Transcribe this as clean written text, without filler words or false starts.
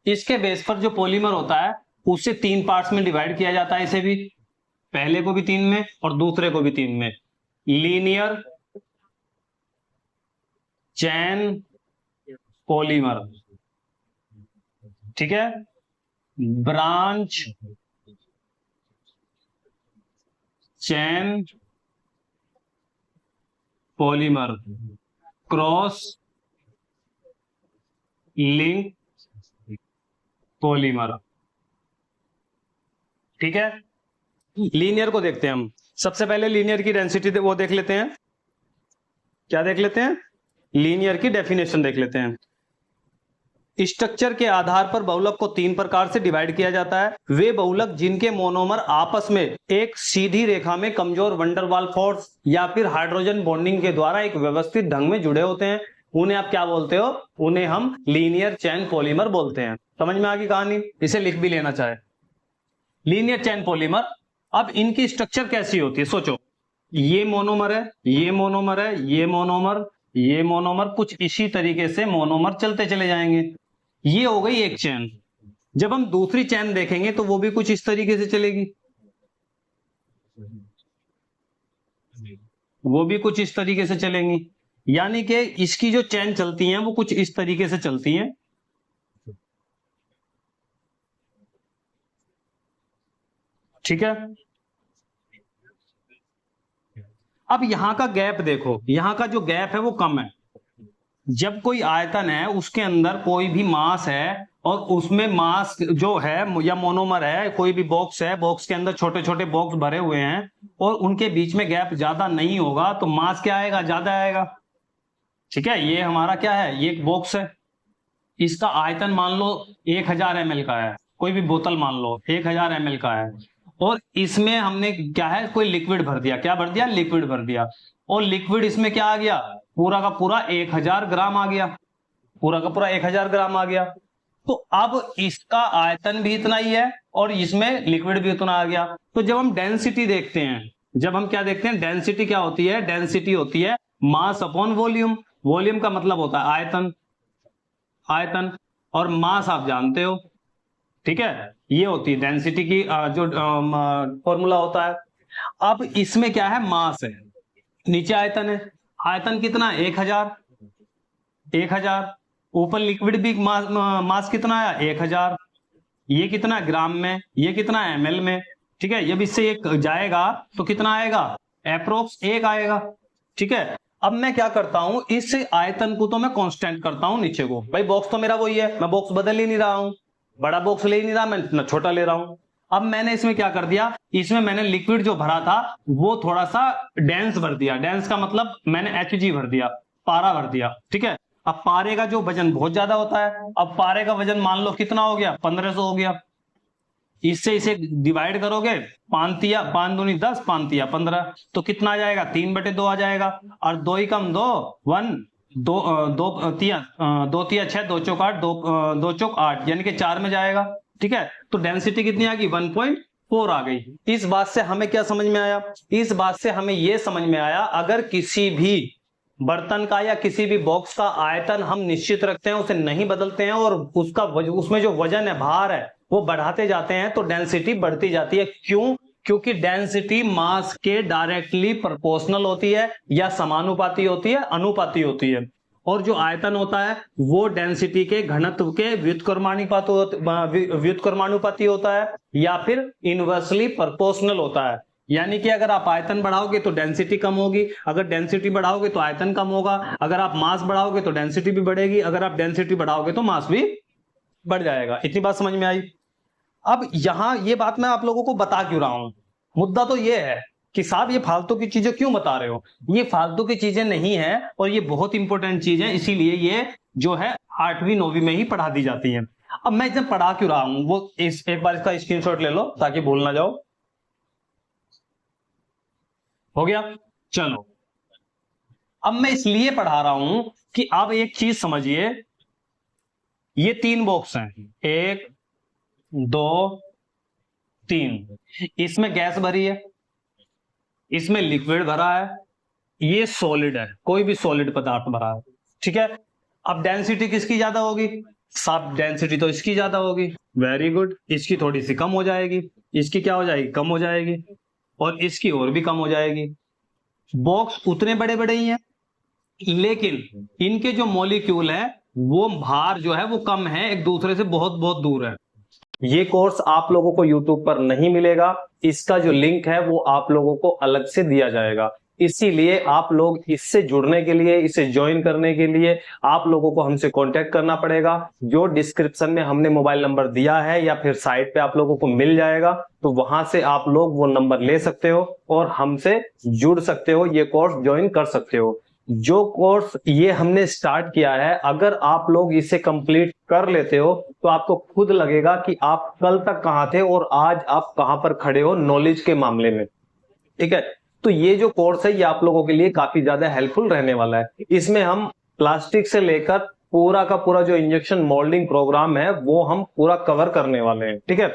इसके बेस पर जो पॉलीमर होता है उससे 3 पार्ट्स में डिवाइड किया जाता है, इसे भी, पहले को भी 3 में और दूसरे को भी 3 में। लीनियर चैन पॉलीमर, ठीक है, ब्रांच चैन पॉलीमर, क्रॉस लिंक पॉलीमर, ठीक है। लीनियर को देखते हैं हम। सबसे पहले लीनियर की डेंसिटी वो देख लेते हैं। क्या देख लेते हैं? लीनियर की डेफिनेशन देख लेते हैं। स्ट्रक्चर के आधार पर बहुलक को 3 प्रकार से डिवाइड किया जाता है। वे बहुलक जिनके मोनोमर आपस में एक सीधी रेखा में कमजोर वंडर वाल फोर्स या फिर हाइड्रोजन बॉन्डिंग के द्वारा एक व्यवस्थित ढंग में जुड़े होते हैं, उन्हें आप क्या बोलते हो? उन्हें हम लीनियर चैन पॉलीमर बोलते हैं। समझ में आ गई कहानी? इसे लिख भी लेना चाहे, लीनियर चैन पॉलीमर। अब इनकी स्ट्रक्चर कैसी होती है सोचो, ये मोनोमर है, ये मोनोमर है, ये मोनोमर, ये मोनोमर, कुछ इसी तरीके से मोनोमर चलते चले जाएंगे। ये हो गई एक चैन। जब हम दूसरी चैन देखेंगे तो वो भी कुछ इस तरीके से चलेगी, वो भी कुछ इस तरीके से चलेंगी। यानी कि इसकी जो चैन चलती हैं वो कुछ इस तरीके से चलती हैं, ठीक है। अब यहां का गैप देखो, यहां का जो गैप है वो कम है। जब कोई आयतन है उसके अंदर कोई भी मास है और उसमें मास जो है या मोनोमर है, कोई भी बॉक्स है, बॉक्स के अंदर छोटे छोटे बॉक्स भरे हुए हैं और उनके बीच में गैप ज्यादा नहीं होगा तो मास क्या आएगा? ज्यादा आएगा, ठीक है। ये हमारा क्या है? ये एक बॉक्स है, इसका आयतन मान लो 1000 ml का है, कोई भी बोतल मान लो 1000 ml का है, और इसमें हमने क्या है? कोई लिक्विड भर दिया। क्या भर दिया? लिक्विड भर दिया। और लिक्विड इसमें क्या आ गया? पूरा का पूरा 1000 ग्राम आ गया, पूरा का पूरा 1000 ग्राम आ गया। तो अब इसका आयतन भी इतना ही है और इसमें लिक्विड भी उतना आ गया। तो जब हम डेंसिटी देखते हैं, जब हम क्या देखते हैं? डेंसिटी क्या होती है? डेंसिटी होती है मास अपॉन वॉल्यूम। वॉल्यूम का मतलब होता है आयतन, आयतन, और मास आप जानते हो, ठीक है। ये होती है डेंसिटी की जो फॉर्मूला होता है। अब इसमें क्या है? मास है, नीचे आयतन है। आयतन कितना? 1000, 1000। ऊपर लिक्विड भी मास कितना है? 1000। ये कितना? ग्राम में। ये कितना? ml में, ठीक है। जब इससे एक जाएगा तो कितना आएगा? अप्रोक्स 1 आएगा, ठीक है। अब मैं क्या करता हूं? इस आयतन को तो मैं कांस्टेंट करता हूं नीचे को। भाई बॉक्स तो मेरा वही है, मैं बॉक्स बदल ही नहीं रहा हूं, बड़ा बॉक्स ले ही नहीं रहा, मैं छोटा ले रहा हूं। अब मैंने इसमें क्या कर दिया? इसमें मैंने लिक्विड जो भरा था वो थोड़ा सा डेंस भर दिया। डेंस का मतलब मैंने Hg भर दिया, पारा भर दिया, ठीक है। अब पारे का जो वजन बहुत ज्यादा होता है, अब पारे का वजन मान लो कितना हो गया? 1500 हो गया। इससे इसे डिवाइड करोगे, 5 तिया 5 दूनी 10, 5 तिया 15, तो कितना आ जाएगा? 3/2 आ जाएगा। और 2 ही कम 2, 1, 2 तिया 2 तिया 6, 2 चौक 8, 2 चौक 8, यानी कि 4 में जाएगा, ठीक है। तो डेंसिटी कितनी आ गई? 1.4 आ गई। इस बात से हमें क्या समझ में आया? इस बात से हमें यह समझ में आया, अगर किसी भी बर्तन का या किसी भी बॉक्स का आयतन हम निश्चित रखते हैं, उसे नहीं बदलते हैं, और उसमें जो वजन है, भार है, वो बढ़ाते जाते हैं, तो डेंसिटी बढ़ती जाती है। क्यों? क्योंकि डेंसिटी मास के डायरेक्टली प्रोपोर्शनल होती है या समानुपाती होती है, अनुपाती होती है। और जो आयतन होता है वो डेंसिटी के घनत्व के व्युत्क्रमानुपाती होता है या फिर इनवर्सली प्रोपोर्शनल होता है। यानी कि अगर आप आयतन बढ़ाओगे तो डेंसिटी कम होगी, अगर डेंसिटी बढ़ाओगे तो आयतन कम होगा, अगर आप मास बढ़ाओगे तो डेंसिटी भी बढ़ेगी, अगर आप डेंसिटी बढ़ाओगे तो मास भी बढ़ जाएगा। इतनी बात समझ में आई? अब यहां ये बात मैं आप लोगों को बता क्यों रहा हूं? मुद्दा तो ये है कि साहब ये फालतू की चीजें क्यों बता रहे हो? ये फालतू की चीजें नहीं है और ये बहुत इंपॉर्टेंट चीज है, इसीलिए ये जो है 8वीं 9वीं में ही पढ़ा दी जाती है। अब मैं जब पढ़ा क्यों रहा हूं वो एक बार इसका स्क्रीनशॉट ले लो ताकि भूल ना जाओ। हो गया? चलो, अब मैं इसलिए पढ़ा रहा हूं कि आप एक चीज समझिए, ये 3 बॉक्स हैं, 1 2 3, इसमें गैस भरी है, इसमें लिक्विड भरा है, ये सॉलिड है, कोई भी सॉलिड पदार्थ भरा है, ठीक है। अब डेंसिटी किसकी ज्यादा होगी? सब डेंसिटी तो इसकी ज्यादा होगी, वेरी गुड, इसकी थोड़ी सी कम हो जाएगी, इसकी क्या हो जाएगी, कम हो जाएगी, और इसकी और भी कम हो जाएगी। बॉक्स उतने बड़े बड़े ही हैं, लेकिन इनके जो मॉलिक्यूल है वो भार जो है वो कम है, एक दूसरे से बहुत बहुत दूर है। ये कोर्स आप लोगों को YouTube पर नहीं मिलेगा, इसका जो लिंक है वो आप लोगों को अलग से दिया जाएगा। इसीलिए आप लोग इससे जुड़ने के लिए, इसे ज्वाइन करने के लिए आप लोगों को हमसे कांटेक्ट करना पड़ेगा। जो डिस्क्रिप्शन में हमने मोबाइल नंबर दिया है या फिर साइट पे आप लोगों को मिल जाएगा, तो वहां से आप लोग वो नंबर ले सकते हो और हमसे जुड़ सकते हो, ये कोर्स ज्वाइन कर सकते हो। जो कोर्स ये हमने स्टार्ट किया है, अगर आप लोग इसे कंप्लीट कर लेते हो तो आपको खुद लगेगा कि आप कल तक कहां थे और आज आप कहां पर खड़े हो नॉलेज के मामले में। ठीक है, तो ये जो कोर्स है ये आप लोगों के लिए काफी ज्यादा हेल्पफुल रहने वाला है। इसमें हम प्लास्टिक से लेकर पूरा का पूरा जो इंजेक्शन मोल्डिंग प्रोग्राम है वो हम पूरा कवर करने वाले हैं। ठीक है,